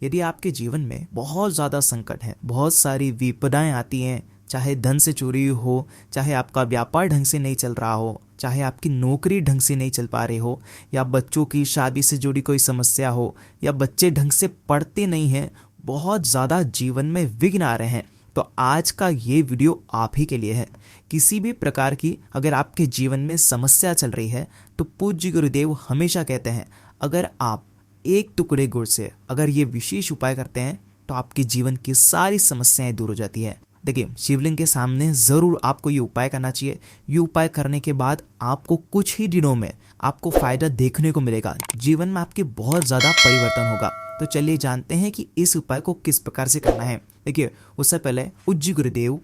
यदि आपके जीवन में बहुत ज़्यादा संकट है, बहुत सारी विपदाएं आती हैं, चाहे धन से चोरी हो, चाहे आपका व्यापार ढंग से नहीं चल रहा हो, चाहे आपकी नौकरी ढंग से नहीं चल पा रही हो, या बच्चों की शादी से जुड़ी कोई समस्या हो, या बच्चे ढंग से पढ़ते नहीं हैं, बहुत ज़्यादा जीवन में विघ्न आ रहे हैं, तो आज का ये वीडियो आप ही के लिए है। किसी भी प्रकार की अगर आपके जीवन में समस्या चल रही है तो पूज्य गुरुदेव हमेशा कहते हैं, अगर आप एक टुकड़े गुड़ से अगर ये विशेष उपाय करते हैं तो आपके जीवन की सारी समस्याएं दूर हो जाती है। देखिए, शिवलिंग के सामने ज़रूर आपको ये उपाय करना चाहिए। ये उपाय करने के बाद आपको कुछ ही दिनों में आपको फ़ायदा देखने को मिलेगा, जीवन में आपके बहुत ज़्यादा परिवर्तन होगा। तो चलिए जानते हैं कि इस उपाय को किस प्रकार से करना है। देखिए, उससे पहले पूज्य गुरुदेव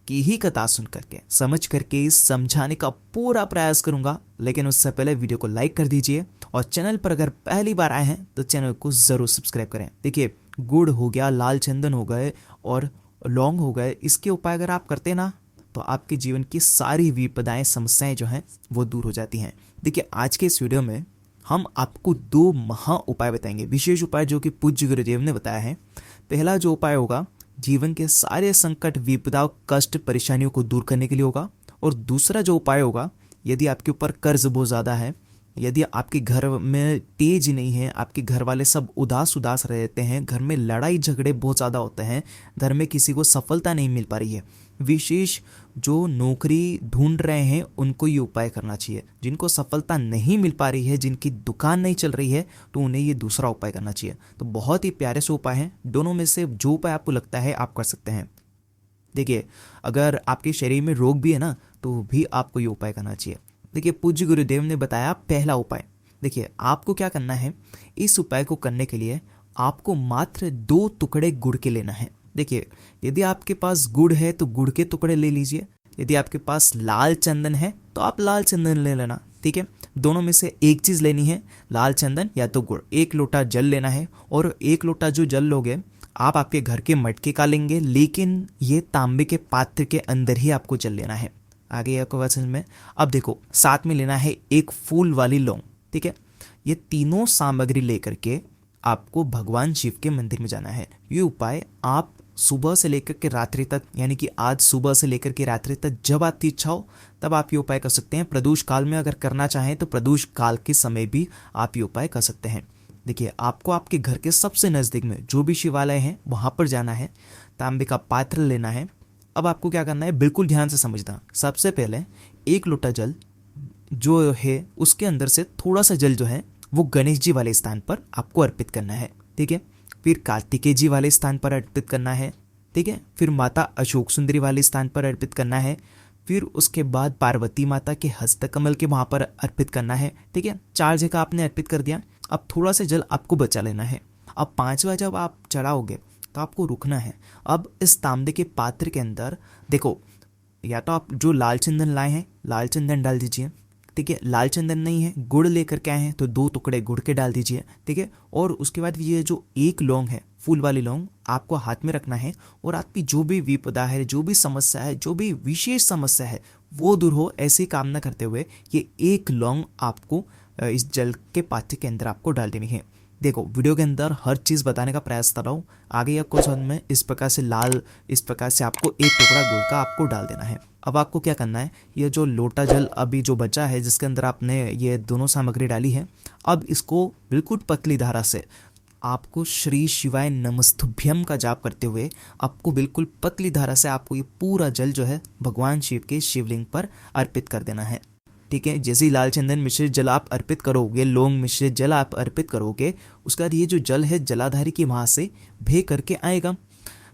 की ही कथा सुन करके समझ करके समझाने का पूरा प्रयास करूंगा, लेकिन उससे पहले वीडियो को लाइक कर दीजिए और चैनल पर अगर पहली बार आए हैं तो चैनल को ज़रूर सब्सक्राइब करें। देखिए, गुड़ हो गया, लाल चंदन हो गए और लौंग हो गए, इसके उपाय अगर आप करते ना तो आपके जीवन की सारी विपदाएं समस्याएं जो हैं वो दूर हो जाती हैं। देखिए, आज के इस वीडियो में हम आपको 2 महा उपाय बताएंगे, विशेष उपाय जो कि पूज्य गुरुदेव ने बताया है। पहला जो उपाय होगा जीवन के सारे संकट, विपदा, कष्ट, परेशानियों को दूर करने के लिए होगा। और दूसरा जो उपाय होगा, यदि आपके ऊपर कर्ज बहुत ज़्यादा है, यदि आपके घर में तेज नहीं है, आपके घर वाले सब उदास उदास रहते हैं, घर में लड़ाई झगड़े बहुत ज़्यादा होते हैं, घर में किसी को सफलता नहीं मिल पा रही है, विशेष जो नौकरी ढूंढ रहे हैं उनको ये उपाय करना चाहिए। जिनको सफलता नहीं मिल पा रही है, जिनकी दुकान नहीं चल रही है, तो उन्हें ये दूसरा उपाय करना चाहिए। तो बहुत ही प्यारे से उपाय हैं, दोनों में से जो उपाय आपको लगता है आप कर सकते हैं। देखिए, अगर आपके शरीर में रोग भी है ना तो भी आपको ये उपाय करना चाहिए। देखिए, पूज्य गुरुदेव ने बताया पहला उपाय। देखिए, आपको क्या करना है, इस उपाय को करने के लिए आपको मात्र 2 टुकड़े गुड़ के लेना है। देखिए, यदि आपके पास गुड़ है तो गुड़ के टुकड़े ले लीजिए, यदि आपके पास लाल चंदन है तो आप लाल चंदन ले लेना, ठीक है। दोनों में से एक चीज़ लेनी है, लाल चंदन या तो गुड़। 1 लोटा जल लेना है, और 1 लोटा जो जल लोगे आप आपके घर के मटके का लेंगे, लेकिन ये तांबे के पात्र के अंदर ही आपको जल लेना है। आगे आपको बात समझ में। अब देखो, साथ में लेना है 1 फूल वाली लौंग, ठीक है। ये तीनों सामग्री लेकर के आपको भगवान शिव के मंदिर में जाना है। ये उपाय आप सुबह से लेकर के रात्रि तक, यानी कि आज सुबह से लेकर के रात्रि तक जब आपकी इच्छा हो तब आप ये उपाय कर सकते हैं। प्रदोष काल में अगर करना चाहें तो प्रदोष काल के समय भी आप ये उपाय कर सकते हैं। देखिए, आपको आपके घर के सबसे नज़दीक में जो भी शिवालय हैं वहाँ पर जाना है, तांबे का पात्र लेना है। अब आपको क्या करना है, बिल्कुल ध्यान से समझना। सबसे पहले 1 लोटा जल जो है उसके अंदर से थोड़ा सा जल जो है वो गणेश जी वाले स्थान पर आपको अर्पित करना है, ठीक है। फिर कार्तिकेय जी वाले स्थान पर अर्पित करना है, ठीक है। फिर माता अशोक सुंदरी वाले स्थान पर अर्पित करना है। फिर उसके बाद पार्वती माता के हस्तकमल के वहाँ पर अर्पित करना है, ठीक है। 4 जगह आपने अर्पित कर दिया। अब थोड़ा सा जल आपको बचा लेना है। अब 5वां जब आप चढ़ाओगे तो आपको रुकना है। अब इस तांबे के पात्र के अंदर देखो, या तो आप जो लाल चंदन लाए हैं लाल चंदन डाल दीजिए, ठीक है। लाल चंदन नहीं है, गुड़ लेकर के आए हैं तो 2 टुकड़े गुड़ के डाल दीजिए, ठीक है। और उसके बाद ये जो 1 लौंग है, फूल वाली लौंग, आपको हाथ में रखना है। और आपकी जो भी विपदा है, जो भी समस्या है, जो भी विशेष समस्या है वो दूर हो, ऐसी कामना करते हुए ये 1 लौंग आपको इस जल के पात्र के अंदर आपको डाल देनी है। देखो, वीडियो के अंदर हर चीज़ बताने का प्रयास कर रहा हूँ। आगे या क्वेश्चन में इस प्रकार से इस प्रकार से आपको 1 टुकड़ा गुड़ का आपको डाल देना है। अब आपको क्या करना है, ये जो लोटा जल अभी जो बचा है जिसके अंदर आपने ये दोनों सामग्री डाली है, अब इसको बिल्कुल पतली धारा से आपको श्री शिवाय नमस्तुभ्यम का जाप करते हुए आपको बिल्कुल पतली धारा से आपको ये पूरा जल जो है भगवान शिव के शिवलिंग पर अर्पित कर देना है, ठीक है। जैसे ही लाल चंदन मिश्रित जल आप अर्पित करोगे, लौंग मिश्रित जल आप अर्पित करोगे, उसके बाद ये जो जल है जलाधारी की वहाँ से भे करके आएगा।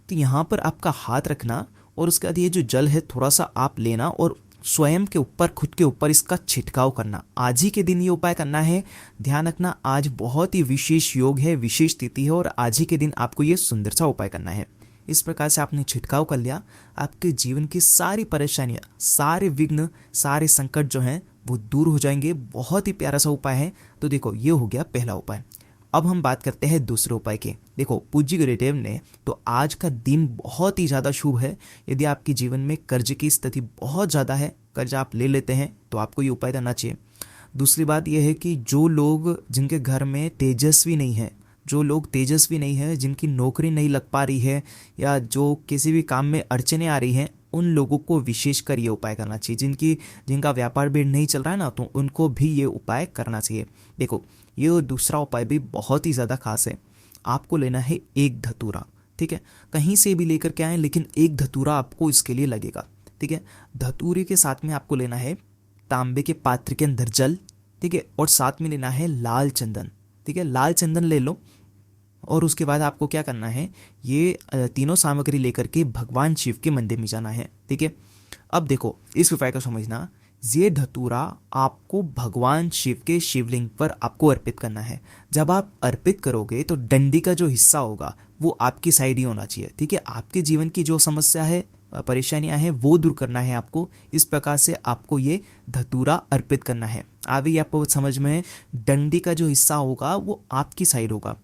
तो यहाँ पर आपका हाथ रखना और उसके बाद ये जो जल है थोड़ा सा आप लेना और स्वयं के ऊपर, खुद के ऊपर इसका छिड़काव करना। आज ही के दिन ये उपाय करना है। ध्यान रखना, आज बहुत ही विशेष योग है, विशेष तिथि है और आज ही के दिन आपको ये सुंदर सा उपाय करना है। इस प्रकार से आपने छिड़काव कर लिया, आपके जीवन की सारी परेशानियां, सारे विघ्न, सारे संकट जो हैं वो दूर हो जाएंगे। बहुत ही प्यारा सा उपाय है। तो देखो, ये हो गया पहला उपाय। अब हम बात करते हैं दूसरे उपाय की। देखो, पूज्य गुरुदेव ने तो आज का दिन बहुत ही ज़्यादा शुभ है। यदि आपके जीवन में कर्ज की स्थिति बहुत ज़्यादा है, कर्ज आप ले लेते हैं, तो आपको ये उपाय करना चाहिए। दूसरी बात यह है कि जो लोग जिनके घर में तेजस्वी नहीं है, जो लोग तेजस्वी नहीं है, जिनकी नौकरी नहीं लग पा रही है या जो किसी भी काम में अड़चने आ रही हैं, उन लोगों को विशेषकर ये उपाय करना चाहिए। जिनका व्यापार भी नहीं चल रहा है ना, तो उनको भी ये उपाय करना चाहिए। देखो, ये दूसरा उपाय भी बहुत ही ज़्यादा खास है। आपको लेना है एक धतूरा, ठीक है, कहीं से भी लेकर के आए, लेकिन एक धतूरा आपको इसके लिए लगेगा, ठीक है। धतूरे के साथ में आपको लेना है तांबे के पात्र के अंदर जल, ठीक है, और साथ में लेना है लाल चंदन, ठीक है, लाल चंदन ले लो। और उसके बाद आपको क्या करना है, ये तीनों सामग्री लेकर के भगवान शिव के मंदिर में जाना है, ठीक है। अब देखो, इस उपाय को समझना, ये धतूरा आपको भगवान शिव के शिवलिंग पर आपको अर्पित करना है। जब आप अर्पित करोगे तो डंडी का जो हिस्सा होगा वो आपकी साइड ही होना चाहिए, ठीक है। आपके जीवन की जो समस्या है, परेशानियां हैं, वो दूर करना है आपको। इस प्रकार से आपको ये धतूरा अर्पित करना है। अभी आपको समझ में, डंडी का जो हिस्सा होगा वो आपकी साइड होगा।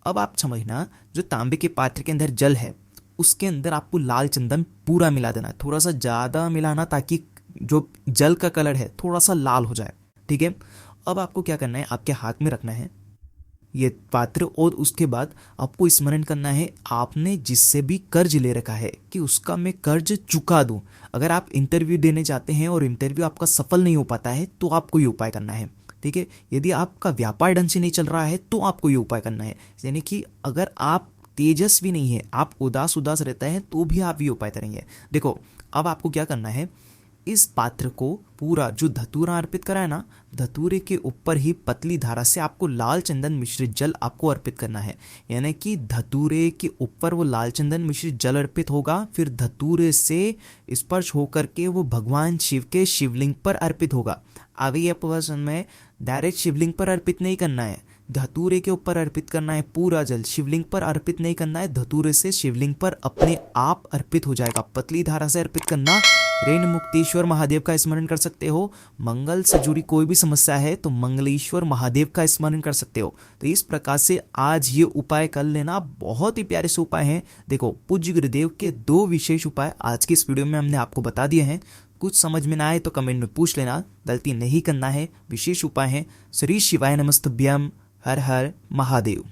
अब आप समझना, जो तांबे के पात्र के अंदर जल है, उसके अंदर आपको लाल चंदन पूरा मिला देना है, थोड़ा सा ज़्यादा मिलाना, ताकि जो जल का कलर है थोड़ा सा लाल हो जाए, ठीक है। अब आपको क्या करना है, आपके हाथ में रखना है ये पात्र, और उसके बाद आपको स्मरण करना है आपने जिससे भी कर्ज ले रखा है कि उसका मैं कर्ज चुका दूं। अगर आप इंटरव्यू देने जाते हैं और इंटरव्यू आपका सफल नहीं हो पाता है, तो आपको ये उपाय करना है, ठीक है। यदि आपका व्यापार ढंग से नहीं चल रहा है, तो आपको ये उपाय करना है। यानी कि अगर आप तेजस्वी नहीं है, आप उदास उदास रहते हैं, तो भी आप ये उपाय करेंगे। देखो, अब आपको क्या करना है, इस पात्र को पूरा जो धतूरा अर्पित करा है ना, धतूरे के ऊपर ही पतली धारा से आपको लाल चंदन मिश्रित जल आपको अर्पित करना है। यानी कि धतूरे के ऊपर वो लाल चंदन मिश्रित जल अर्पित होगा, फिर धतूरे से स्पर्श होकर के वो भगवान शिव के शिवलिंग पर अर्पित होगा। अभी ये पर्सन में डायरेक्ट शिवलिंग पर अर्पित नहीं करना है, धतूरे के ऊपर अर्पित करना है पूरा जल, शिवलिंग पर अर्पित नहीं करना है। धतूरे से शिवलिंग पर अपने आप अर्पित हो जाएगा। पतली धारा से अर्पित करना। रेणु मुक्तेश्वर महादेव का स्मरण कर सकते हो। मंगल से जुड़ी कोई भी समस्या है तो मंगलेश्वर महादेव का स्मरण कर सकते हो। तो इस प्रकार से आज ये उपाय कर लेना, बहुत ही प्यारे से उपाय हैं। देखो, पूज्य गुरुदेव के 2 विशेष उपाय आज की इस वीडियो में हमने आपको बता दिए हैं। कुछ समझ में ना आए तो कमेंट में पूछ लेना, गलती नहीं करना है। विशेष उपाय हैं। श्री शिवाय नमस्तुभ्यम। हर हर महादेव।